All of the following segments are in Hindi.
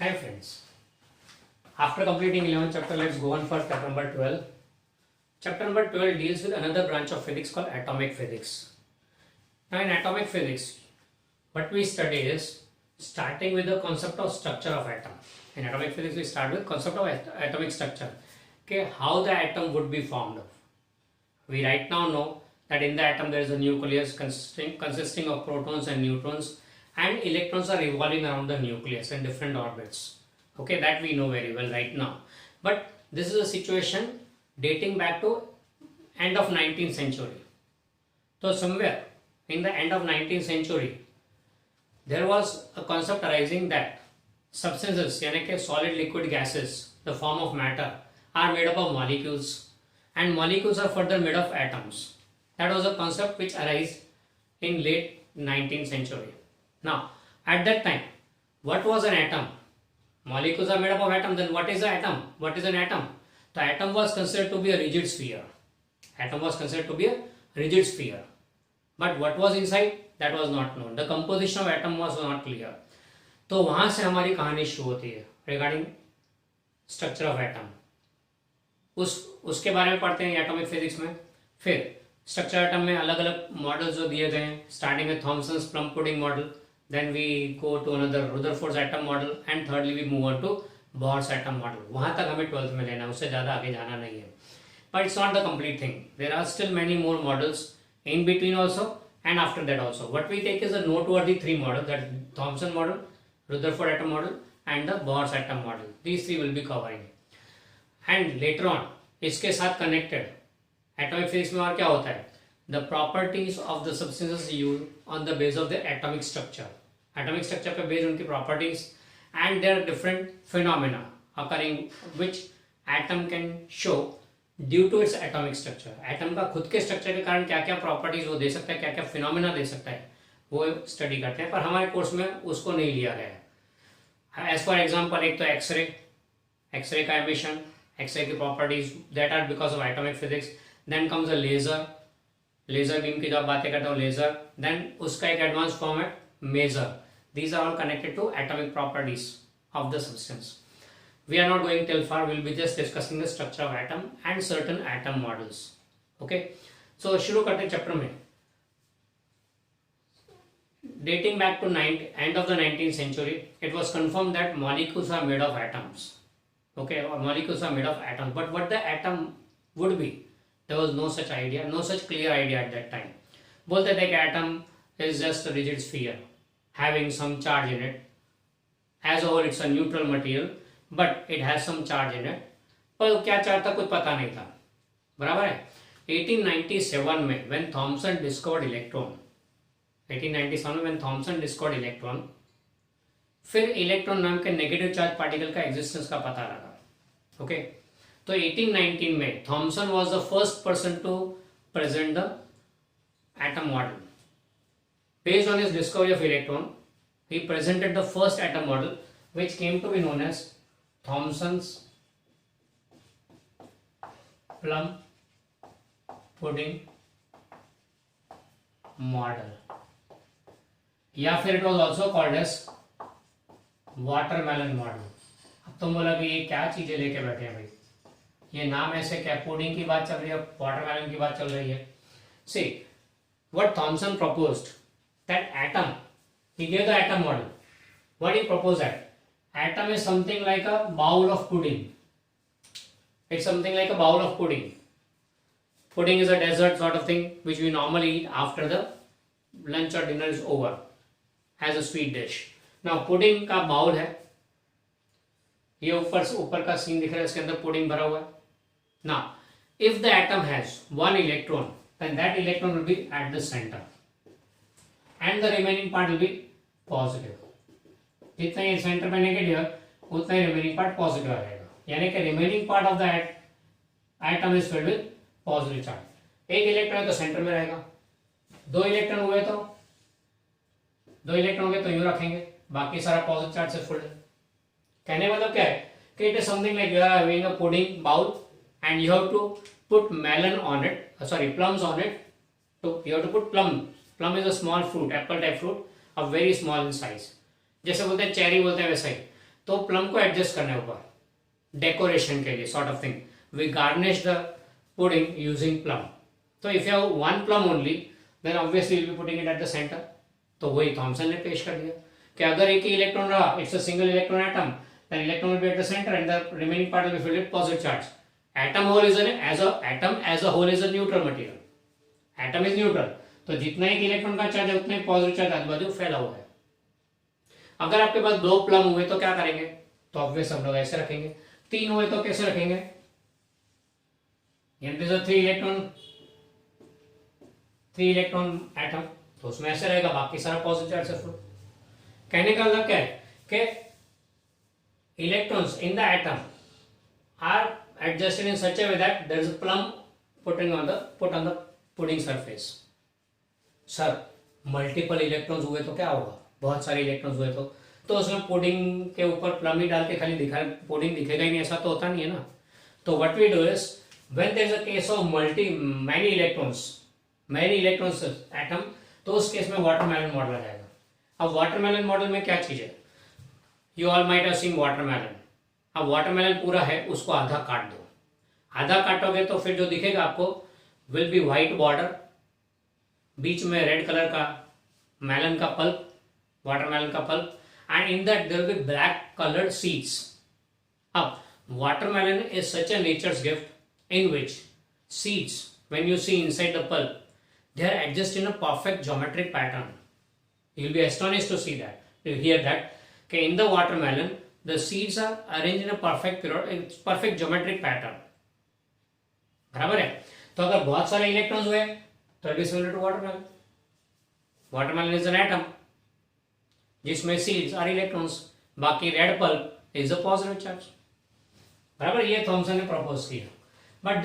Hi friends. After completing 11th chapter, let's go on for chapter number 12. Chapter number 12 deals with another branch of physics called atomic physics. Now in atomic physics, what we study is starting with the concept of structure of atom. In atomic physics, we start with concept of atomic structure. Okay, how the atom would be formed. We right now know that in the atom there is a nucleus consisting of protons and neutrons, and electrons are revolving around the nucleus in different orbits. Okay, that we know very well right now. But this is a situation dating back to end of 19th century. So somewhere in the end of 19th century, there was a concept arising that substances, यानी solid liquid gases, the form of matter, are made up of molecules, and molecules are further made of atoms. That was a concept which arose in late 19th century. Now, at that time, what was an atom? Molecules are made up of atoms. Then what is an atom? What is an atom? The atom was considered to be a rigid sphere. Atom was considered to be a rigid sphere. But what was inside? That was not known. The composition of atom was not clear. तो वहां से हमारी कहानी शुरू होती है रिगार्डिंग स्ट्रक्चर ऑफ एटम. उसके बारे में पढ़ते हैं एटॉमिक फिजिक्स में. फिर स्ट्रक्चर एटम में अलग अलग मॉडल्स जो दिए गए हैं, स्टार्टिंग में Thomson's plum pudding model, then we go to another Rutherford's atom model, and thirdly we move on to Bohr's atom model. वहां तक हमें 12th में लेना है, उससे ज़्यादा आगे जाना नहीं है. But it's not the complete thing. There are still many more models in between also and after that also. What we take is a noteworthy three models, that Thomson model, Rutherford atom model and the Bohr's atom model. These three will be covering. And later on इसके साथ connected atomic physics में और क्या होता है? The properties of the substances used on the base of their atomic structure. Atomic structure पे based उनकी properties and there are different phenomena occurring which atom can show due to its atomic structure. Atom का खुद के structure के कारण क्या क्या properties वो दे सकता है, क्या क्या phenomena दे सकता है, वो study करते हैं. पर हमारे कोर्स में उसको नहीं लिया गया है. As for example, एक तो X-ray का emission, X-ray की properties that are because of atomic physics. Then comes a laser beam की जब बातें करते हो लेजर, देन उसका एक एडवांस फॉर्म है maser. These are all connected to atomic properties of the substance. We are not going till far, will be just discussing the structure of atom and certain atom models. Okay, so शुरू करते हैं चैप्टर में. Dating back to end of the 19th century, it was confirmed that molecules are made of atoms. Okay, or molecules are made of atoms, but what the atom would be, there was no such idea, no such clear idea at that time. बोलते थे कि atom is just a rigid sphere having some charge in it. As a whole, it's a neutral material, but it has some charge in it. पर क्या चार्ज था कुछ पता नहीं था. बराबर है. 1897 में when Thomson discovered electron, 1897 में when Thomson discovered electron, फिर इलेक्ट्रॉन नाम के नेगेटिव चार्ज पार्टिकल का एग्जिस्टेंस का पता लगा. ओके, तो 1819 में Thomson was the first person to present the atom model. Based on his discovery of electron, he presented the first atom model which came to be known as Thomson's plum pudding model, या फिर it was also called as watermelon model. अब तुम बोला कि ये क्या चीजें लेके बैठे हैं भाई, ये नाम ऐसे क्या, पुडिंग की बात चल रही है, वाटरमेलन की बात चल रही है. See what Thomson proposed that atom, he gave the atom model. What he proposed that atom is something like a bowl of pudding. It's something like a bowl of pudding. Pudding is a dessert sort of thing which we normally eat after the lunch or dinner is over as a sweet dish. Now pudding का बाउल है, ये ऊपर का सीन दिख रहा है, इसके अंदर पुडिंग भरा हुआ है. Now, if the atom has one electron, then that electron will be at the center, and the remaining part will be positive. जितना ये सेंटर पे नेगेटिव है, उतना ही remaining part पॉजिटिव रहेगा. यानी कि remaining part of the atom is filled with positive charge. एक इलेक्ट्रॉन है तो सेंटर में रहेगा, दो इलेक्ट्रॉन हुए तो यूं रखेंगे, बाकी सारा पॉजिटिव चार्ज से फुल है. कहने मतलब क्या है कि it is something like you are having a pudding bowl and you have to put melon on it, plums on it. So you have to put plum is a small fruit, apple type fruit of very small in size. जैसे बोलते हैं चेरी बोलते हैं वैसा ही. तो प्लम को एडजस्ट करने ऊपर डेकोरेशन के लिए sort of thing we garnish the pudding using plum. तो if you have one plum only then obviously will be putting it at the centre. तो वही थॉमसन ने पेश कर दिया कि अगर एक ही इलेक्ट्रॉन रहा, it's a single electron atom, then electron will be at the centre and the remaining part will be filled with positive charge. Atom as a whole is a neutral material. Atom is neutral, तो जितना एक इलेक्ट्रॉन का चार्ज है उतना ही पॉजिटिव चार्ज आजू बाजू फैला हुआ है. अगर आपके पास दो प्लम हुए तो क्या करेंगे? तो ऑब्वियस हम लोग ऐसे रखेंगे. तीन हुए तो कैसे रखेंगे? थ्री इलेक्ट्रॉन एटम, तो उसमें ऐसे रहेगा, बाकी सारा पॉजिटिव चार्ज से फुल. कहने का मतलब क्या है कि electrons in the atom are adjusted in such a way that there is a plum put on the pudding surface. Sir multiple electrons हुए तो क्या होगा? बहुत सारे इलेक्ट्रॉन्स हुए तो उसमें पुडिंग के ऊपर प्लम ही डाल के खाली दिखा पुडिंग दिखेगा ही नहीं, ऐसा तो होता नहीं है ना. तो what we do is when there is a case of many electrons atom, तो उस केस में वाटरमेलन मॉडल आ जाएगा. अब वाटरमेलन मॉडल में क्या चीज है? You all might have seen watermelon. अब वाटरमेलन पूरा है, उसको आधा काट दो. आधा काटोगे तो फिर जो दिखेगा आपको विल बी व्हाइट बॉर्डर, बीच में रेड कलर का मेलन का पल्प, वाटरमेलन का pulp, and in that there will be black coloured seeds. अब watermelon is such a nature's gift in which seeds, when you see inside the pulp, they are adjusted in a perfect geometric pattern. You will be astonished to see that, to hear that. Okay, in the watermelon, the seeds are arranged in a perfect geometric pattern. बराबर है. तो अगर बहुत सारे इलेक्ट्रॉन्स हुए तो it is similar to watermelon. Watermelon is an atom जिसमें सीड्स आर इलेक्ट्रॉन्स, बाकी red pulp is a positive charge. बराबर, ये थॉमसन ने प्रपोज किया. But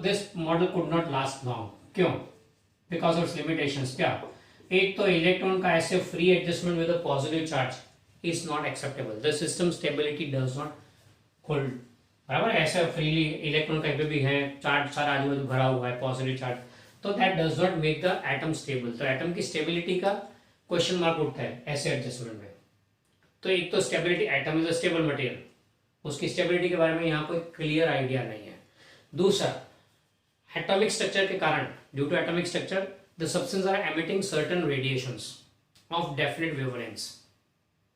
this model could not last long. क्यों? Because of limitations. क्या? एक तो इलेक्ट्रॉन का ऐसे free adjustment with a positive charge is not acceptable. The system stability does not hold. बराबर, ऐसे फ्रीली इलेक्ट्रॉन कहीं पे भी है, चार्ज सारा आजू बाजू भरा हुआ है पॉजिटिव चार्ज, तो that does not make the atom stable. तो एटम की स्टेबिलिटी का क्वेश्चन मार्क उठता है ऐसे एडजस्टमेंट में. तो एक तो stability, atom is a stable material, उसकी स्टेबिलिटी के बारे में यहाँ कोई क्लियर आइडिया नहीं है. दूसरा, एटॉमिक स्ट्रक्चर के कारण, due to atomic structure the substance are emitting certain radiations of definite wavelengths.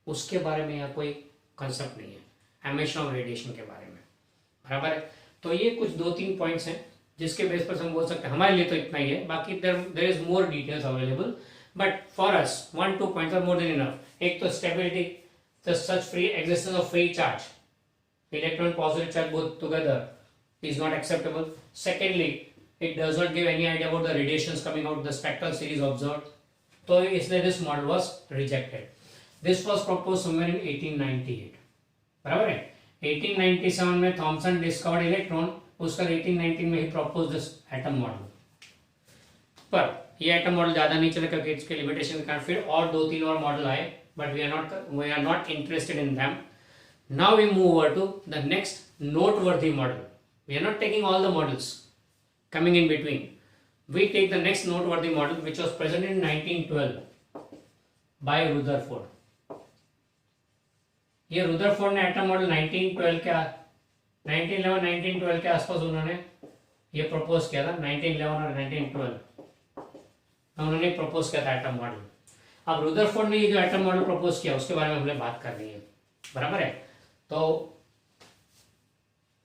उसके बारे में यहाँ कोई कंसेप्ट नहीं है एमिशन ऑफ रेडिएशन के बारे में. बराबर है. तो ये कुछ 2-3 पॉइंट्स हैं जिसके बेस पर हम बोल सकते हैं. हमारे लिए तो इतना ही है, बाकी there is more details available, but for us 1-2 points are more than enough. एक तो stability, the such free existence of free charge, electron positive charge both together is not acceptable. Secondly, it does not give any idea about the radiations coming out, the spectral series observed. So इसलिए this model was rejected. This was proposed somewhere in 1898. बराबर है. 1897 में थॉमसन डिस्कवर्ड इलेक्ट्रॉन, उसका 1819 में ही प्रपोज दिस एटम मॉडल. पर ये एटम मॉडल ज्यादा नहीं चला क्योंकि इसके लिमिटेशन के कारण फिर और 2-3 और मॉडल आए, but we are not interested in them. Now we move over to the next noteworthy model. We are not taking all the models coming in between. We take the next noteworthy model which was presented in 1912 by Rutherford. ये रुदरफोर्ड ने एटम मॉडल 1912 के आसपास उन्होंने ये प्रपोज किया था. 1911 और 1912 उन्होंने प्रपोज किया था एटम मॉडल. अब रुदरफोर्ड ने ये जो एटम मॉडल प्रपोज किया उसके बारे में हमने बात कर रही है. बराबर है. तो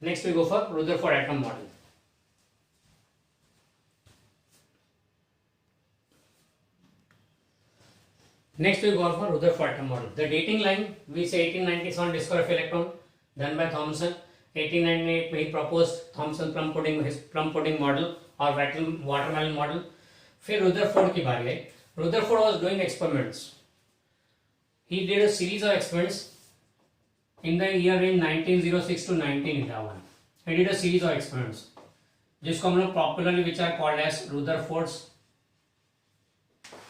next we go for Rutherford atom model. Next we go for Rutherford atom model. The dating line we say 1897 discovery of electron done by Thomson. 1898 में he proposed Thomson plum pudding model और watermelon model. फिर Rutherford की बारी आई. Rutherford was doing experiments. He did a series of experiments in the year in 1906 to 1911. He did a series of experiments जिसको हम लोग popularly which are called as Rutherford's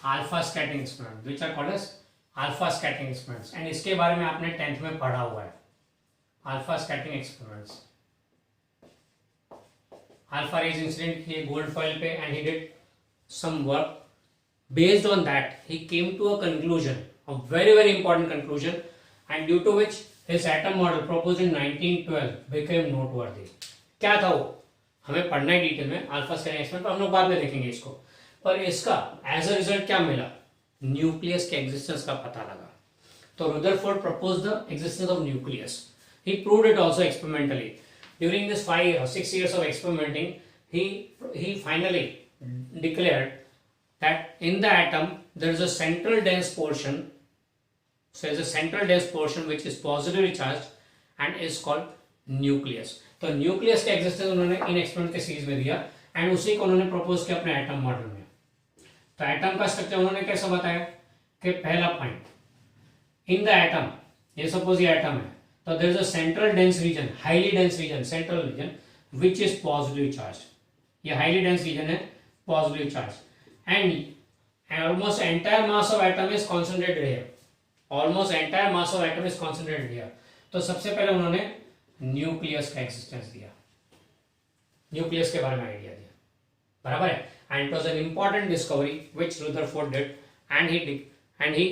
alpha scattering experiment, which are called as alpha scattering experiments. And इसके बारे में आपने 10th में पढ़ा हुआ है. Alpha scattering experiments. Alpha rays incident किए gold foil पे and he did some work. Based on that, he came to a conclusion, a very very important conclusion and due to which his atom model proposed in 1912 became noteworthy. क्या था वो हमें पढ़ना है डिटेल में, अल्फा स्केलिंग एक्सपेरिमेंट, तो हम लोग बाद में देखेंगे इसको। पर इसका एज अ रिजल्ट क्या मिला, न्यूक्लियस के एग्जिस्टेंस का पता लगा। तो Rutherford proposed the existence of nucleus. He proved it also experimentally. During this 5 or 6 years of experimenting, he finally declared that in the atom there is a central dense portion. So there is a central dense portion which is positively charged and is called nucleus. तो न्यूक्लियस का एग्जिस्टेंस उन्होंने इन एक्सपेरिमेंट के सीरीज में दिया एंड उसी को उन्होंने प्रपोज किया अपने एटम मॉडल में। तो एटम का स्ट्रक्चर उन्होंने कैसे बताया कि पहला पॉइंट, इन द एटम, ये सपोज ये एटम है, तो there is a central dense region, highly dense region, central region which is positively charged. ये हाईली डेंस रीजन है, positively charge and almost entire mass of atom is concentrated here, almost entire mass of atom is concentrated here. तो सबसे पहले उन्होंने न्यूक्लियस का एक्सिस्टेंस दिया, न्यूक्लियस के बारे में आइडिया दिया, बराबर है। And it was an important discovery which Rutherford did and he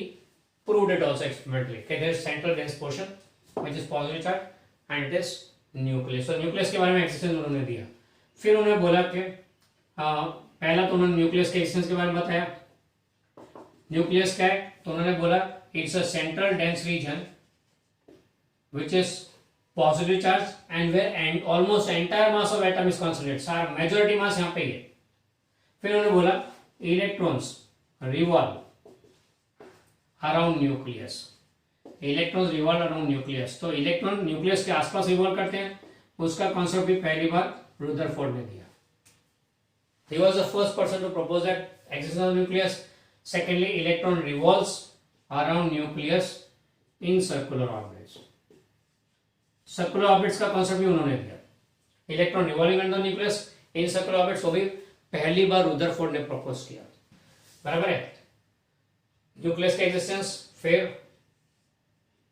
proved it also experimentally कि there is central dense portion which is positive charge and it is nucleus. So nucleus के बारे में एक्सिस्टेंस उन्होंने दिया। फिर उन्होंने बोला कि पहला तो उन्होंने न्यूक्लियस के एक्सिस्टेंस के बारे में बताया। न्यूक्लियस क्या है, तो उन्होंने बोला it's a central dense region which is positive charge and where almost entire mass of atom is concentrated, सारा मेजॉरिटी मास यहाँ पे ही है। फिर उन्होंने बोला electrons revolve around nucleus, electrons revolve around nucleus. तो इलेक्ट्रॉन न्यूक्लियस के आसपास रिवॉल्व करते हैं, उसका कॉन्सेप्ट भी पहली बार रुदरफोर्ड ने दिया। He was the first person to propose that existence of nucleus. Secondly, electron revolves around nucleus in circular orbits. Circular orbits का कॉन्सेप्ट भी उन्होंने दिया, electron revolving around the nucleus in circular orbits, वो भी पहली बार रुदरफोर्ड ने प्रपोज किया, बराबर है। न्यूक्लियस का एग्जिस्टेंस, फिर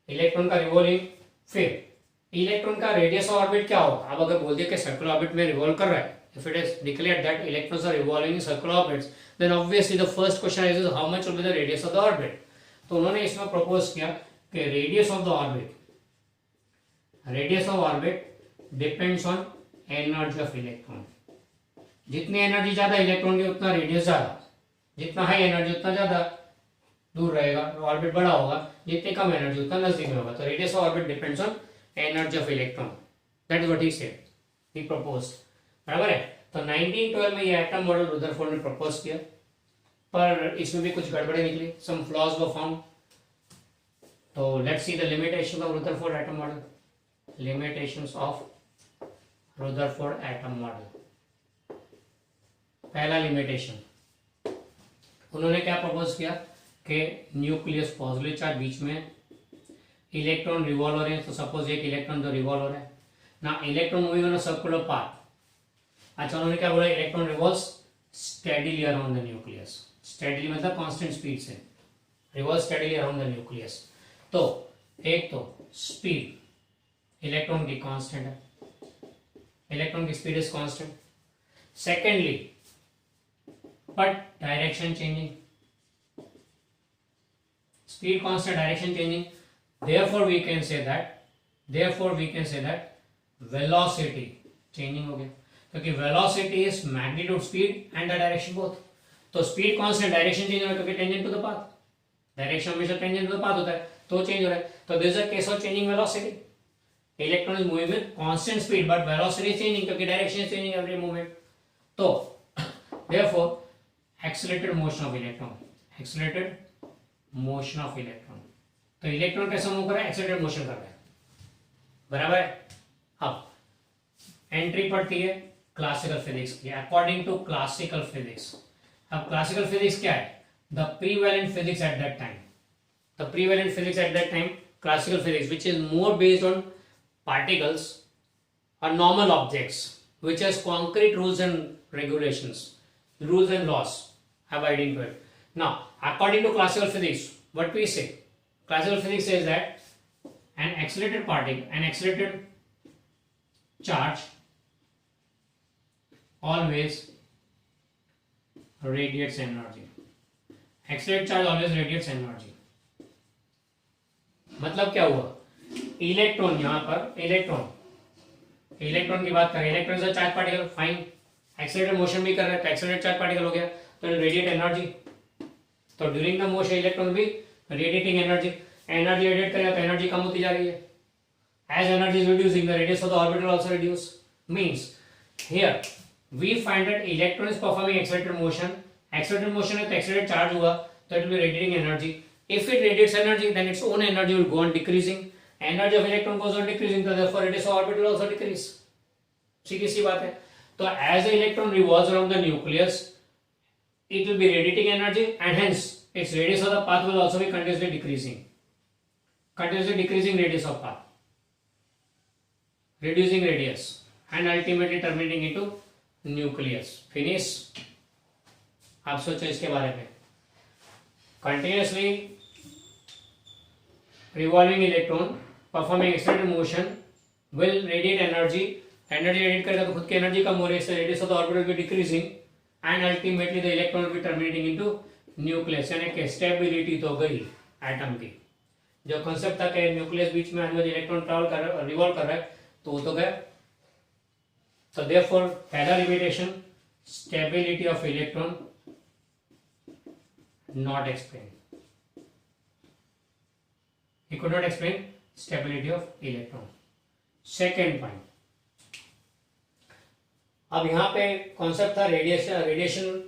इलेक्ट्रॉन का रिवॉल्विंग, फिर इलेक्ट्रॉन का रेडियस ऑफ ऑर्बिट क्या होगा। अब अगर बोल दिया कि सर्कुलर ऑर्बिट में रिवॉल्व कर रहा है, if it is declared that electrons are revolving in circular orbits, then obviously the first question is how much will be the radius of the orbit. तो उन्होंने इसमें प्रपोज किया कि radius of the orbit, radius of orbit depends on energy of electron. जितनी एनर्जी ज्यादा इलेक्ट्रॉन की उतना रेडियस ज्यादा, जितना हाई एनर्जी उतना ज्यादा दूर रहेगा, ऑर्बिट बड़ा होगा, जितनी कम एनर्जी उतना नजदीक में होगा। तो radius of orbit depends on energy of electron, that is what he said, he proposed, बराबर है। तो 1912 में ये एटम मॉडल रुदरफोर्ड ने प्रपोज किया, पर इसमें भी कुछ गड़बड़े निकली, सम फ्लॉज वर फाउंड। तो let's see the limitation of Rutherford atom model. Limitations of Rutherford atom model. पहला लिमिटेशन, उन्होंने क्या प्रपोज किया कि न्यूक्लियस पॉजिटिव चार्ज, बीच में इलेक्ट्रॉन रिवॉल्व हो रहे हैं। तो सपोज एक इलेक्ट्रॉन तो रिवॉल्व हो रहा है ना, electron moving on a circular path. अच्छा, उन्होंने क्या बोला, electron revolves steadily around the nucleus. Steadily मतलब कांस्टेंट स्पीड से, revolve steadily around the nucleus. तो एक तो स्पीड इलेक्ट्रॉन की कांस्टेंट है, इलेक्ट्रॉन की speed is constant. Secondly, but direction changing, speed constant, direction changing. therefore we can say that velocity changing हो गया, क्योंकि velocity is magnitude speed and the direction both. तो स्पीड कांस्टेंट, डायरेक्शन चेंज हो रहा है क्योंकि tangent to the path, direction हमेशा टेंजेंट टू द पाथ होता है, तो चेंज हो रहा है। तो this is a case of changing velocity. Electron is moving with constant speed but velocity is changing क्योंकि direction is changing every moment. तो therefore accelerated motion of electron, accelerated motion of electron. तो इलेक्ट्रॉन कैसा मूव कर रहा है, एक्सेलरेटेड मोशन कर रहा है, बराबर है। अब एंट्री पड़ती है क्लासिकल फिजिक्स की, अकॉर्डिंग टू क्लासिकल फिजिक्स। अब क्लासिकल फिजिक्स क्या है, the prevalent physics at that time, the prevalent physics at that time, classical physics which is more based on particles or normal objects which has concrete rules and regulations, rules and laws abiding to it. Now according to classical physics, what we say, classical physics says that an accelerated particle, an accelerated charge always radiates energy, accelerated charge always radiates energy, मतलब क्या हुआ, इलेक्ट्रॉन, यहाँ पर इलेक्ट्रॉन की बात करें, इलेक्ट्रॉन से charge particle, fine, accelerated motion भी कर रहे हैं तो एक्सेलरेटेड चार्ज पार्टिकल हो गया, तो रेडिएट एनर्जी, तो ड्यूरिंग द मोशन इलेक्ट्रॉन भी रेडिएटिंग एनर्जी, एनर्जी रेडिएट करेगा तो एनर्जी कम होती जा रही है, as energy is reducing the radius of the orbital also reduce, means here we find that electron is performing accelerated motion है तो accelerated charge हुआ तो it will be radiating energy, if it radiates energy then its own energy will go on decreasing, energy of electron goes on decreasing so therefore radius of orbital also decrease, सीधी सी बात है, तो as the electron revolves around the nucleus it will be radiating energy and hence its radius of the path will also be continuously decreasing radius of path, reducing radius and ultimately terminating into nucleus. Finish. आप सोचो इसके बारे में, continuously revolving electron performing accelerated motion will radiate energy radiate करेगा तो खुद की एनर्जी कम हो रही है, इससे radius of the orbital will be decreasing and ultimately the electron will be terminating into nucleus, यानी कि स्टेबिलिटी तो गई एटम की, जो कॉन्सेप्ट था कि न्यूक्लियस बीच में आने वाले इलेक्ट्रॉन रिवॉल्व कर रहा है तो वो तो गया, so therefore पहला limitation stability of electron not explained, he could not explain stability of electron. Second point, अब यहाँ पे कॉन्सेप्ट था रेडिएशन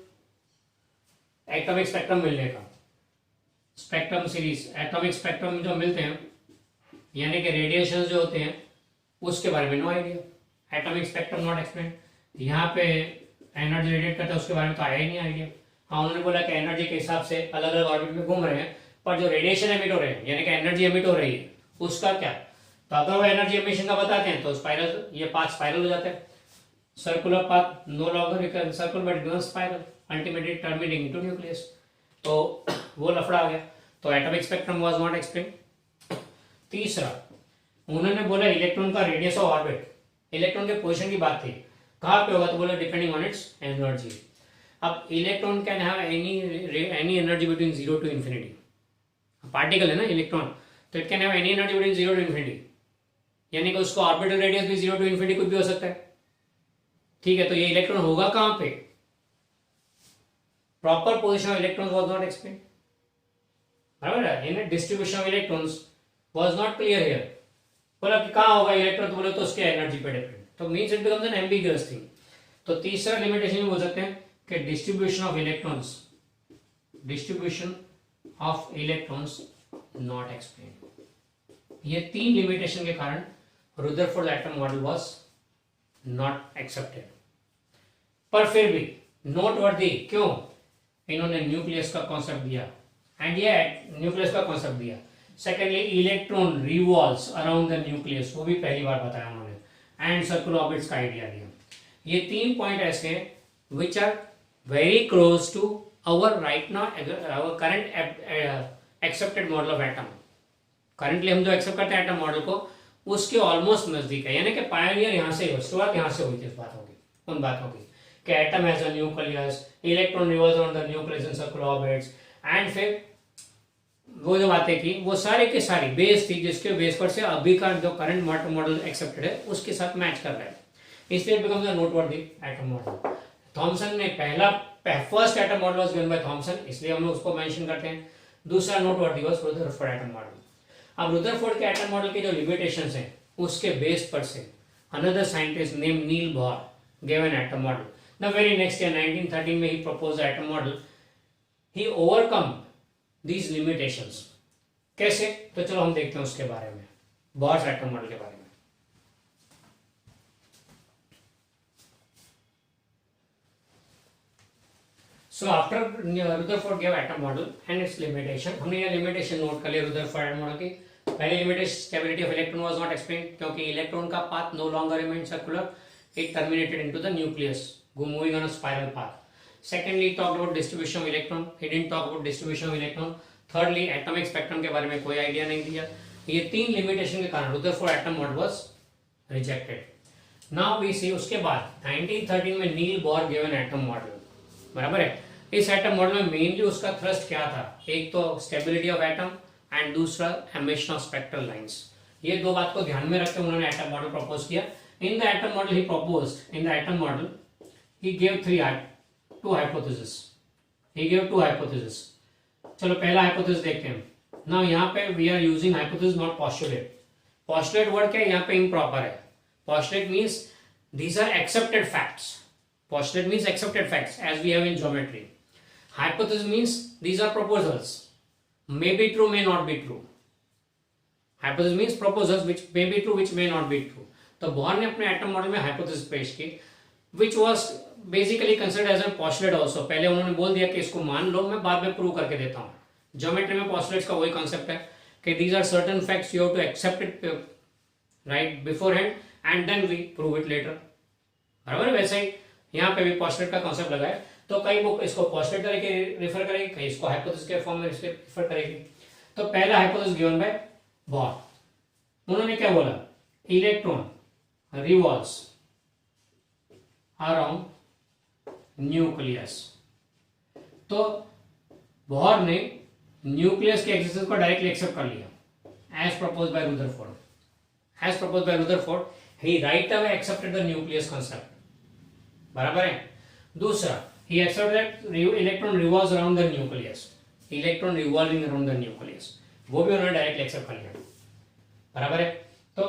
एटॉमिक स्पेक्ट्रम मिलने का, स्पेक्ट्रम सीरीज, एटॉमिक स्पेक्ट्रम जो मिलते हैं यानी कि रेडिएशन जो होते हैं उसके बारे में no idea, atomic spectrum not explain, यहाँ पे एनर्जी रेडिएट करता है उसके बारे में तो आया ही नहीं आइडिया। हाँ, उन्होंने बोला कि एनर्जी के हिसाब से अलग अलग ऑर्बिट में घूम रहे हैं, पर जो रेडिएशन एमिट हो रहे हैं यानी कि एनर्जी एमिट हो रही है उसका क्या, तो अगर वो एनर्जी एमिशन का बताते हैं तो स्पाइरल, ये पाथ स्पाइरल हो जाता है, circular path no longer circular but become spiral, ultimately terminating into nucleus, तो वो लफड़ा आ गया, तो atomic spectrum was not explain. तीसरा, उन्होंने बोला इलेक्ट्रॉन का रेडियस ऑफ ऑर्बिट, इलेक्ट्रॉन के पोजीशन की बात थी, कहाँ पे होगा, तो बोला डिपेंडिंग ऑन इट्स एनर्जी। अब electron can have any energy between 0 to infinity, particle है ना इलेक्ट्रॉन, तो it can have any energy between 0 to infinity, यानी कि उसको ऑर्बिटल रेडियस भी 0 टू इंफिनिटी कुछ भी हो सकता है, ठीक है। तो ये इलेक्ट्रॉन होगा कहाँ पे, proper position of electrons was not explain, बराबर है, इन distribution of electrons was not clear here, बोला कि कहाँ होगा इलेक्ट्रॉन, तो बोले तो उसके एनर्जी पे डिपेंड, तो means it becomes N ambiguous thing. तो तीसरा लिमिटेशन भी बोल सकते हैं कि distribution of electrons not explain. ये तीन लिमिटेशन के कारण Rutherford atom model was not accepted, पर फिर भी नोटवर्दी क्यों, इन्होंने न्यूक्लियस का कॉन्सेप्ट दिया, एंड ये न्यूक्लियस का कॉन्सेप्ट दिया। Secondly, electron revolves around the nucleus, वो भी पहली बार बताया उन्होंने, एंड सर्कुलर ऑर्बिट्स का आइडिया दिया। ये तीन पॉइंट ऐसे हैं which are very close to our right now our current accepted model of atom. Currently हम जो एक्सेप्ट करते हैं एटम मॉडल को, उसके ऑलमोस्ट नजदीक है, यानी कि पायनियर यहाँ से हुई, शुरुआत यहाँ से हुई थी उन बातों की कि atom has a nucleus, electron revolves around the nucleus in circular orbits, and फिर वो जो बातें की वो सारी की सारी बेस थी, जिसके बेस पर से अभी का जो करंट मॉडल एक्सेप्टेड है उसके साथ मैच कर रहा है, इसलिए becomes a noteworthy atom model. Thomson ने first atom model was given by Thomson, इसलिए हम लोग उसको मेंशन करते हैं। दूसरा noteworthy was Rutherford atom model. अब रुदरफोर्ड के एटम मॉडल के जो लिमिटेशंस हैं उसके बेस पर से another scientist name Niels Bohr give an atom model. The very next year 1913 में ही propose atom model, he overcome these limitations। कैसे, तो चलो हम देखते हैं उसके बारे में, बोर्स एटम मॉडल के बारे में। So after Rutherford give atom model and it's limitation, हमने ये लिमिटेशन नोट कर लिया रुदरफोर्ड एटम मॉडल की। पहली limitation, stability of electron was not explain, क्योंकि इलेक्ट्रॉन का path no longer remain circular, it terminated into the nucleus, moving on a spiral path. Secondly, talked about distribution of electron. He didn't talk about distribution of electron. Thirdly, atomic spectrum के बारे में कोई आइडिया नहीं दिया। ये तीन लिमिटेशन के कारण Rutherford atom model was rejected. Now we see, उसके बाद 1913 में Niels Bohr given atom model, बराबर है। इस एटम मॉडल में मेनली उसका थ्रस्ट क्या था, एक तो स्टेबिलिटी ऑफ एटम एंड दूसरा एमिशन ऑफ स्पेक्ट्रल लाइंस। ये दो बात को ध्यान में रखते उन्होंने एटम मॉडल प्रपोज किया। In the atom model he proposed, in the atom model he gave two hypothesis. चलो पहला हाइपोथेसिस देखते हैं। नाउ यहाँ पे we are using hypothesis not postulate. Postulate word क्या है यहाँ पे इम्प्रॉपर है। Postulate means these are accepted facts. Postulate means accepted facts as we have in geometry. Hypothesis means these are proposals. May be true, may not be true. Hypothesis means proposals which may be true, which may not be true. तो बोहर ने अपने एटम मॉडल में हाइपोथेसिस पेश की which was basically considered as a postulate also. पहले उन्होंने बोल दिया कि इसको मान लो, मैं बाद में प्रूव करके देता हूँ। ज्योमेट्री में postulates का वही कॉन्सेप्ट है कि these are certain facts you have to accept it right beforehand and then we prove it later. बराबर है। वैसे ही यहाँ पे भी पोस्टुलेट का कॉन्सेप्ट लगा है, तो कई बुक इसको पोस्टुलेट करके रिफर करेगी, कई इसको हाइपोथेसिस के फॉर्म में रिफर करेगी। तो पहला हाइपोथेसिस गिवन बाय बोहर, उन्होंने क्या बोला, इलेक्ट्रॉन रिवॉल्व्स अराउंड न्यूक्लियस। तो बोहर ने न्यूक्लियस के एक्सिस्टेंस को डायरेक्टली एक्सेप्ट कर लिया as proposed by Rutherford. As proposed by Rutherford he right away accepted the nucleus concept. बराबर है। दूसरा, he accepted that electron revolves around the nucleus, electron revolving around the nucleus, वो भी उन्होंने डायरेक्टली एक्सेप्ट कर लिया। बराबर है। तो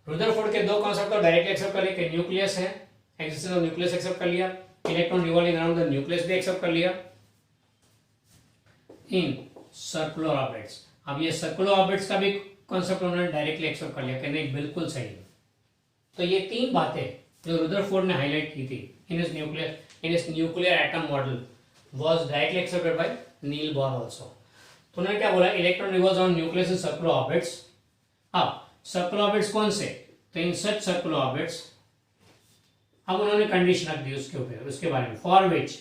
रुदरफोर्ड के दो कॉन्सेप्ट को डायरेक्टली एक्सेप्ट कर लिया कि न्यूक्लियस है, एक्सिस्टेंस ऑफ न्यूक्लियस एक्सेप्ट कर लिया, electron revolving around the nucleus भी एक्सेप्ट कर लिया इन सर्कुलर ऑर्बिट्स। अब ये सर्कुलर ऑर्बिट्स का भी कॉन्सेप्ट उन्होंने डायरेक्टली एक्सेप्ट कर लिया कि नहीं बिल्कुल सही है। तो ये तीन बातें जो रुदरफोर्ड ने हाईलाइट की थी इन इस nuclear atom model was directly accepted by Niels Bohr also. तो उन्होंने क्या बोला, electron revolves around nucleus in circular orbits. अब सर्कुलर ऑर्बिट्स कौन से, तो इन सच सर्कुलर ऑर्बिट्स। अब उन्होंने कंडीशन रख दी उसके ऊपर, उसके बारे में, for which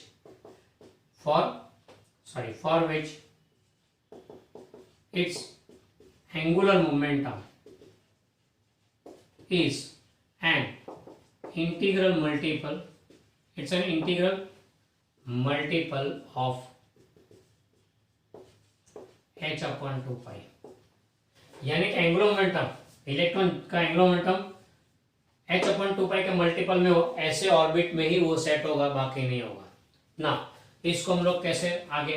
it's angular momentum is an integral multiple, it's an integral multiple of h upon 2 pi। यानी कि एंगुलर मोमेंटम, इलेक्ट्रॉन का angular momentum h upon 2 pi के मल्टीपल में हो, ऐसे ऑर्बिट में ही वो सेट होगा, बाकी नहीं होगा ना। इसको हम लोग कैसे आगे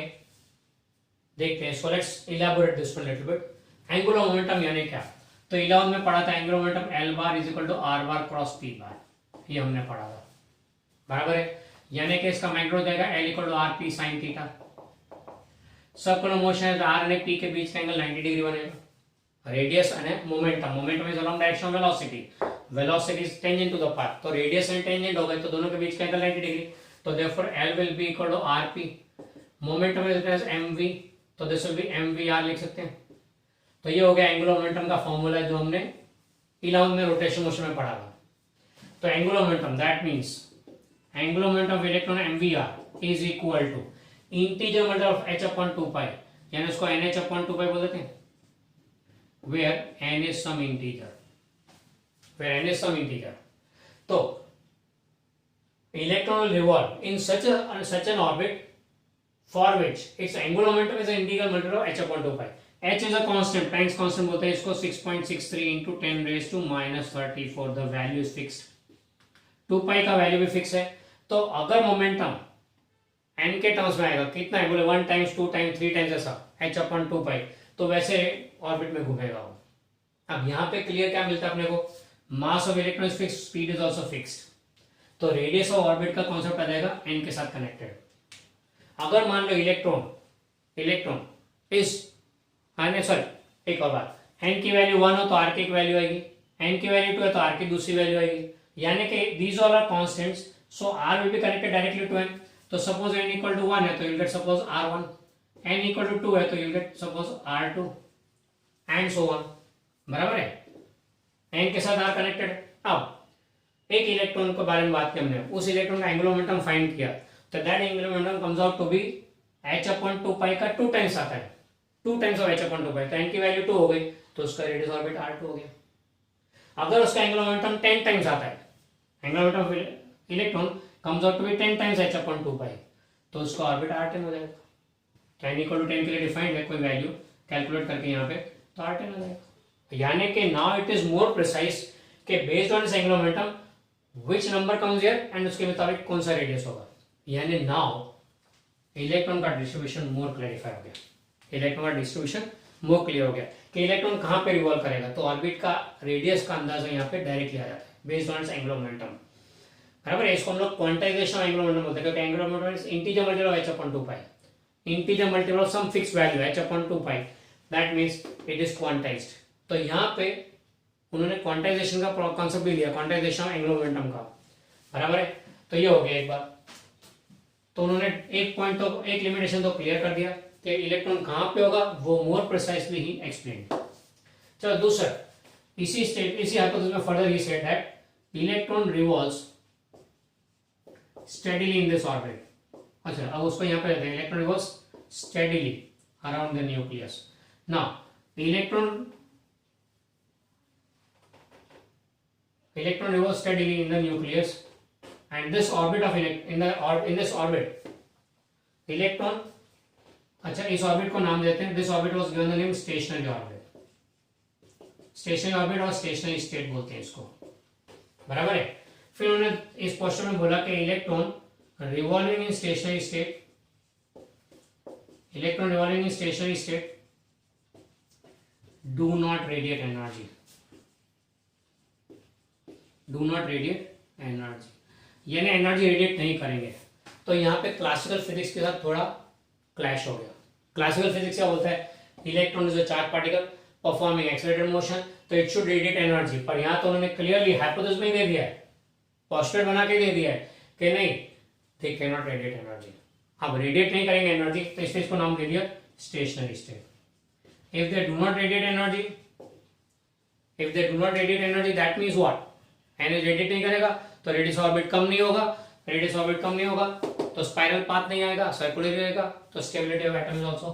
देखते हैं। So let's elaborate this one little bit. Angular momentum यानी क्या, तो 11 में पढ़ा था angular momentum L bar is equal to R bar cross P bar, ये हमने पढ़ा था। बराबर है। यानी कि इसका मैग्नीट्यूड हो जाएगा L equal to R P sine theta. Circular motion है तो R और P के बीच का एंगल 90 डिग्री बनेगा। Radius and momentum is along direction of velocity is tangent to the path. तो रेडियस एंड टेंजेंट हो गए तो दोनों के बीच का एंगल 90 डिग्री। तो therefore L will be equal to RP। Momentum is mv, तो दिस विल बी mvr लिख सकते हैं। तो ये हो गया एंगुलर मोमेंटम का फॉर्मूला जो हमने 11 में रोटेशन मोशन में पढ़ा था। तो angular momentum that means angular momentum of electron mvr is equal to integer multiple of h upon 2 pi, यानी उसको nh अपॉन 2 पाई बोल देते हैं, where n is some integer। तो electron will revolve in such an orbit for which its angular momentum is an integral multiple of h upon 2 pi। h is a constant, Planck's constant बोलते हैं इसको, 6.63 into 10 raised to minus 34, the value is fixed। 2 pi का वैल्यू भी फिक्स है। तो अगर मोमेंटम n के टर्म्स में आएगा, कितना है बोले 1 टाइम्स 2 टाइम्स 3 टाइम्स ऐसा h अपॉन 2 पाई, तो वैसे ऑर्बिट में घूमेगा वो। अब यहाँ पे क्लियर क्या मिलता है अपने को, mass of electron is fixed, speed is also fixed. तो रेडियस ऑफ ऑर्बिट का कॉन्सेप्ट आ जाएगा n के साथ कनेक्टेड। अगर मान लो इलेक्ट्रॉन इज एक और बात, n की वैल्यू 1 हो तो r की वैल्यू आएगी, n की वैल्यू 2 है तो r की दूसरी वैल्यू आएगी, यानी कि these all are constants, so r will be connected directly to n। तो सपोज n इक्वल टू 1 है तो you get suppose r1, n equal to 2 है तो you get suppose r2 and so on. बराबर है, n के साथ r कनेक्टेड। अब एक इलेक्ट्रॉन के बारे में बात की हमने, उस इलेक्ट्रॉन का एंगुलर मोमेंटम फाइंड किया, तो that angular momentum comes out to be h upon 2 pi का 2 टाइम्स आता है, 2 times of h upon 2 pi. तो n की वैल्यू 2 हो गई तो उसका रेडियस ऑर्बिट r2 हो गया। अगर उसका एंगुलर मोमेंटम 10 टाइम्स आता है, angular momentum of electron comes out to be 10 times h upon 2 pi, तो उसका ऑर्बिट r10 हो जाएगा। तो n इक्वल टू 10 के लिए डिफाइंड है कोई वैल्यू, कैलकुलेट करके यहाँ पे तो R10 आ जाएगा। यानी कि now it is more precise कि based on this angular momentum which number comes here and उसके मुताबिक कौन सा रेडियस होगा। यानी नाउ इलेक्ट्रॉन का डिस्ट्रीब्यूशन मोर क्लैरिफाई हो गया, इलेक्ट्रॉन का डिस्ट्रीब्यूशन मोर क्लियर हो गया कि इलेक्ट्रॉन कहाँ पे रिवॉल्व करेगा। तो ऑर्बिट का रेडियस का अंदाजा यहाँ पे डायरेक्टली आ जाता है बेस्ड ऑन एंगुलर मोमेंटम। बराबर है, इसको हम लोग क्वांटाइजेशन ऑफ एंगुलर मोमेंटम बोलते हैं, क्योंकि angular momentum integer multiple of h/2 integer multiple of some fix value h/2 that means it is quantized. तो यहाँ पे उन्होंने क्वांटाइजेशन का कॉन्सेप्ट भी लिया, क्वांटाइजेशन ऑफ एंगुलर मोमेंटम का। बराबर है, तो ये हो गया एक बार। तो उन्होंने एक पॉइंट तो एक लिमिटेशन तो क्लियर कर दिया कि इलेक्ट्रॉन कहाँ पे होगा, वो मोर प्रिसाइसली ही एक्सप्लेन। चलो दूसरा, इसी हाइपोथेसिस में further he said that electron revolves steadily in this orbit. अच्छा, अब उसको यहाँ पे लेते हैं, electron revolves steadily around the nucleus. Now electron revolves steadily in the nucleus and this orbit of in this orbit electron, अच्छा इस ऑर्बिट को नाम देते हैं, this orbit was given the name stationery orbit. Stationery orbit और स्टेशनरी स्टेट बोलते हैं इसको। बराबर है, फिर उन्होंने इस पोस्टर में बोला कि electron revolving in stationery state, electron revolving in stationery state do not radiate energy, do not radiate energy, यानी एनर्जी रेडिएट नहीं करेंगे। तो यहाँ पे क्लासिकल फिजिक्स के साथ थोड़ा क्लैश हो गया। क्लासिकल फिजिक्स क्या बोलता है, electron is a charge particle performing accelerated motion, तो इट शुड रेडिएट एनर्जी। पर यहाँ तो उन्होंने क्लियरली हाइपोथेसिस में दे दिया है, पोस्टुलेट बना के दे दिया है कि नहीं, they can not radiate energy. अब रेडिएट नहीं करेंगे एनर्जी, तो इसलिए इसको नाम दे दिया stationery state. If they do not radiate energy, if they do not radiate energy that means what, energy radiate नहीं करेगा तो रेडियस ऑर्बिट कम नहीं होगा, रेडियस ऑर्बिट कम नहीं होगा तो स्पाइरल पाथ नहीं आएगा, सर्कुलर रहेगा, तो stability of atom is also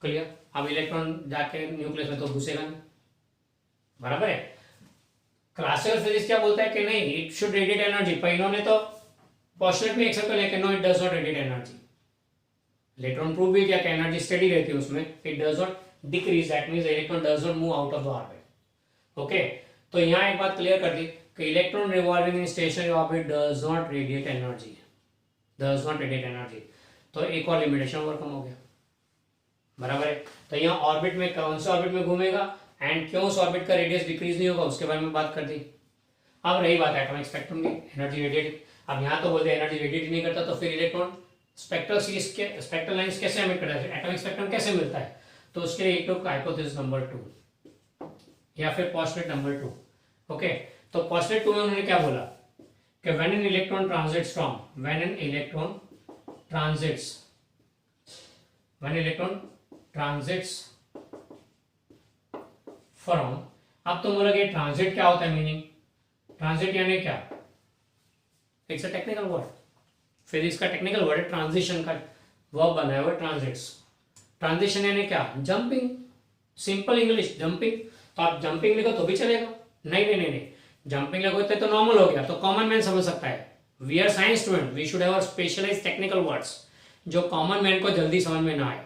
clear. अब इलेक्ट्रॉन जाके न्यूक्लियस में तो घुसेगा नहीं। बराबर है, क्लासिकल फिजिक्स क्या बोलता है कि नहीं, इट शुड रेडिएट एनर्जी, पर इन्होंने तो पोस्टुलेट में एक्सेप्ट कर लिया कि no it does not radiate energy. Electron prove भी किया कि एनर्जी स्टेडी रहती है उसमें, it does not decrease, that means electron does not move out of the orbit. Okay, तो यहाँ एक बात क्लियर कर दी कि electron revolving in stationary orbit does not radiate energy, does not radiate energy. तो एक और लिमिटेशन ओवरकम हो गया। बराबर है, तो यहाँ ऑर्बिट में कौन से ऑर्बिट में घूमेगा एंड क्यों उस ऑर्बिट का रेडियस डिक्रीज नहीं होगा उसके बारे में बात कर दी। अब रही बात एटॉमिक स्पेक्ट्रम की, एनर्जी रेडिएट, अब यहाँ तो बोलते एनर्जी रेडिएट नहीं करता, तो फिर इलेक्ट्रॉन स्पेक्ट्रल सीरीज के स्पेक्ट्रल लाइंस कैसे एमिट करता है, एटॉमिक स्पेक्ट्रम कैसे मिलता है, तो उसके लिए एक तो हाइपोथेसिस नंबर 2 या फिर पोस्टुलेट नंबर 2। ओके, तो पोस्टुलेट 2 में उन्होंने क्या बोला कि when an electron transits from, when an electron transits, when electron transits from, अब तुम बोलोगे ट्रांजिट क्या होता है, मीनिंग ट्रांजिट यानी क्या, it's a technical word, physics का टेक्निकल वर्ड है, ट्रांजिशन का वर्ब बनाया हुआ ट्रांजिट्स। ट्रांजिशन यानी क्या, जंपिंग, सिंपल इंग्लिश जंपिंग। तो आप जंपिंग लिखो तो भी चलेगा, नहीं नहीं नहीं नहीं, जंपिंग लिखोगे तो नॉर्मल हो गया, तो कॉमन मैन समझ सकता है। We are science student, we should have specialized technical words जो कॉमन मैन को जल्दी समझ में ना आए,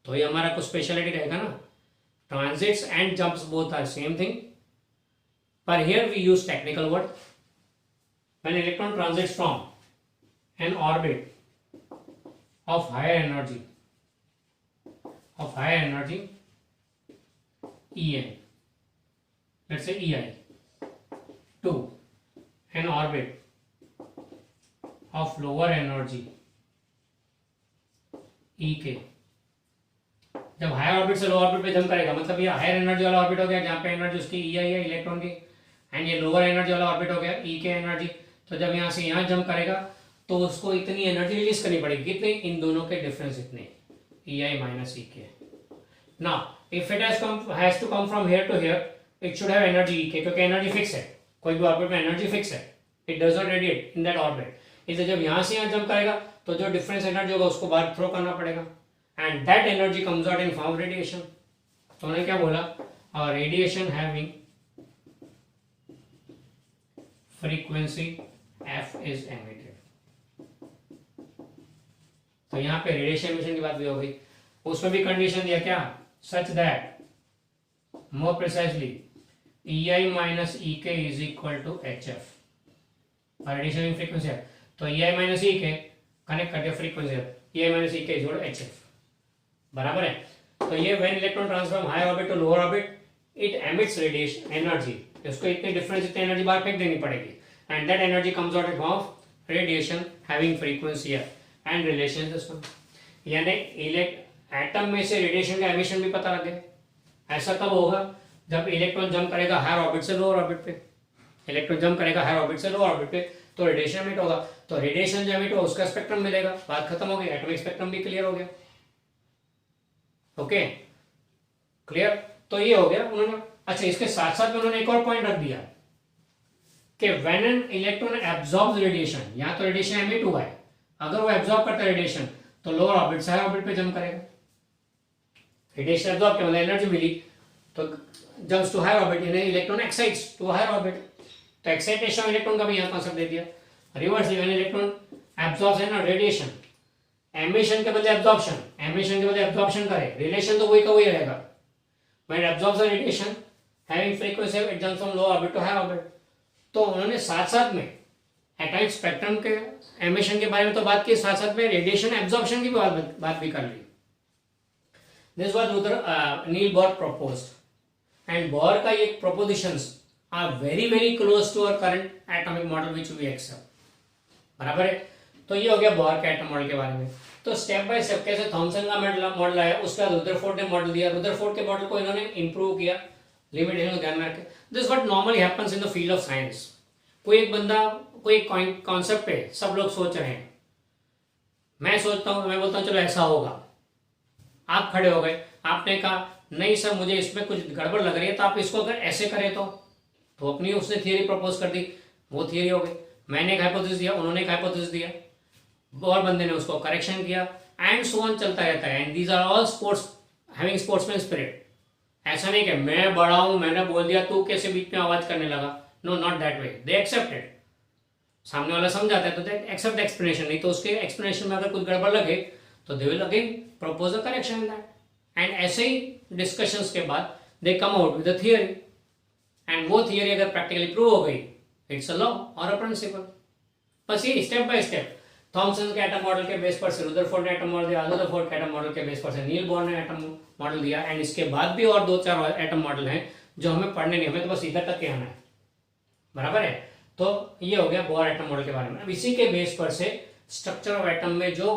तो ये हमारा कुछ स्पेशलिटी रहेगा ना। Transits and jumps both are same thing, पर here we use technical word. When electron transits from an orbit of higher energy, En, let's say Ei, to an orbit of lower energy, Ek। जब हायर ऑर्बिट से लो ऑर्बिट पे जंप करेगा, मतलब ये हायर एनर्जी वाला ऑर्बिट हो गया जहाँ पे एनर्जी उसकी Ei है इलेक्ट्रॉन की, एंड ये लोअर एनर्जी वाला ऑर्बिट हो गया Ek एनर्जी। तो जब यहाँ से यहाँ जंप करेगा तो उसको इतनी एनर्जी रिलीज करनी पड़ेगी, कितनी, इन दोनों के डिफरेंस इतने, Ei minus Ek। Now if it has to come from here to here, it should have energy Ek, क्योंकि एनर्जी फिक्स है, कोई भी ऑर्बिट में एनर्जी फिक्स है, it does not radiate in that orbit. इसलिए जब यहाँ से यहाँ जंप करेगा तो जो डिफरेंस एनर्जी होगा उसको बाहर थ्रो करना पड़ेगा, and that energy comes out in form of radiation. तो उन्होंने क्या बोला, radiation having frequency f is emitted। तो यहाँ पे रेडिएशन एमिशन की बात भी हो गई, उसमें भी कंडीशन दिया क्या, such that more precisely EI minus EK is equal to HF। Radiation frequency है तो EI माइनस EK कनेक्ट कर दिया frequency EI minus EK is equal to HF बराबर है। तो ये when electron transfer from higher orbit to lower orbit it emits radiation energy, इसको इतने डिफरेंस इतनी एनर्जी बाहर फेंक देनी पड़ेगी and that energy comes out in form of radiation having frequency and relation system. यानी एटम में से रेडिएशन का एमिशन भी पता लगे। ऐसा कब होगा जब इलेक्ट्रॉन जंप करेगा हायर ऑर्बिट से लोअर ऑर्बिट पे, इलेक्ट्रॉन जंप करेगा हायर ऑर्बिट से लोअर ऑर्बिट पे तो रेडिएशन एमिट होगा, तो रेडिएशन जो एमिट होगा उसका स्पेक्ट्रम मिलेगा, बात खत्म हो गई, एटॉमिक स्पेक्ट्रम भी क्लियर हो गया। ओके क्लियर, तो ये हो गया उन्होंने। अच्छा इसके साथ साथ में उन्होंने एक और पॉइंट रख दिया कि when an electron absorbs radiation, यहां तो रेडिएशन एमिट हुआ है, अगर वो एब्जॉर्ब करता है रेडिएशन तो लोअर ऑर्बिट से हायर ऑर्बिट पे जंप करेगा। रेडिएशन एब्जॉर्ब किया मतलब एनर्जी मिली तो जंप्स टू हायर ऑर्बिट, यानी electron excites to higher orbit, तो एक्साइटेशन ऑफ इलेक्ट्रॉन का भी यहां कॉन्सेप्ट दे दिया। रिवर्स व्हेन इलेक्ट्रॉन एब्जॉर्ब्स है ना रेडिएशन, एमिशन के बदले एब्जॉर्प्शन, एमिशन के बदले एब्जॉर्प्शन करे, रिलेशन तो वही का वही रहेगा। When absorbs radiation having frequency it jumps from lower orbit to higher orbit. तो उन्होंने साथ साथ में एटॉमिक स्पेक्ट्रम के एमिशन के बारे में तो बात की, साथ साथ में रेडिएशन एब्जॉर्प्शन की भी बात भी कर ली। This was Niels Bohr proposed and Bohr का ये propositions are very very close to our current atomic model which we accept बराबर है। तो ये हो गया बोर के एटम मॉडल के बारे में। तो स्टेप बाय स्टेप कैसे थॉमसन का मॉडल आया, उसके बाद रुदरफोर्ड ने मॉडल दिया, रुदरफोर्ड के मॉडल को इन्होंने इंप्रूव किया, लिमिटेशन को ध्यान में रख के। This what normally happens in the field of science. कोई एक बंदा कोई कॉन्सेप्ट पे सब लोग सोच रहे हैं, मैं सोचता हूं, मैं बोलता हूं चलो ऐसा होगा, आप खड़े हो गए, आपने कहा नहीं सर मुझे इसमें कुछ गड़बड़ लग रही है, तो आप इसको अगर ऐसे करें तो अपनी उसने थियरी प्रपोज कर दी, वो थियरी हो गई। मैंने एक हाइपोथेसिस दिया, उन्होंने एक हाइपोथेसिस दिया, और बंदे ने उसको करेक्शन किया एंड सो ऑन चलता रहता है। And these are all sports having sportsman spirit. ऐसा नहीं कि मैं बड़ा हूं, मैंने बोल दिया तू कैसे बीच में आवाज करने लगा, no not that way, they accepted. सामने वाला समझाता है तो दे एक्सेप्ट एक्सप्लेनेशन, नहीं तो उसके एक्सप्लेनेशन में अगर कुछ गड़बड़ लगे तो they will again propose a correction in that. And ऐसे ही डिस्कशंस के बाद they come out with a theory, and वो थियरी अगर प्रैक्टिकली प्रूव हो गई इट्स अ लॉ और अ प्रिंसिपल। बस ये स्टेप बाय स्टेप थॉमसन के एटम मॉडल के बेस पर से रुदरफोर्ड ने एटम मॉडल दिया, रुदरफोर्ड के एटम मॉडल के बेस पर से नील बोर ने एटम मॉडल दिया, एंड इसके बाद भी और 2-4 एटम मॉडल हैं जो हमें पढ़ने नहीं, हमें तो बस इधर तक के आना है बराबर है। तो ये हो गया बोर एटम मॉडल के बारे में। अब इसी के बेस पर से स्ट्रक्चर ऑफ एटम में जो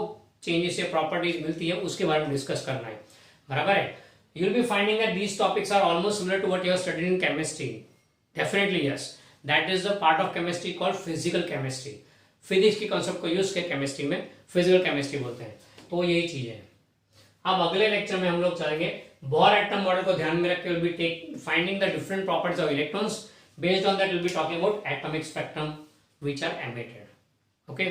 चेंजेस या प्रॉपर्टीज मिलती है उसके बारे में डिस्कस करना है बराबर है। You will be finding that these topics are almost similar to what you have studied in chemistry. Definitely yes, that is the part of chemistry called physical chemistry. Physics के कॉन्सेप्ट को यूज के केमिस्ट्री में फिजिकल केमिस्ट्री बोलते हैं, तो यही चीज है। अब अगले लेक्चर में हम लोग चलेंगे बोर एटम मॉडल को ध्यान में रख के will be take finding the different properties of electrons, based on that we'll be talking about atomic spectrum which are emitted. Okay.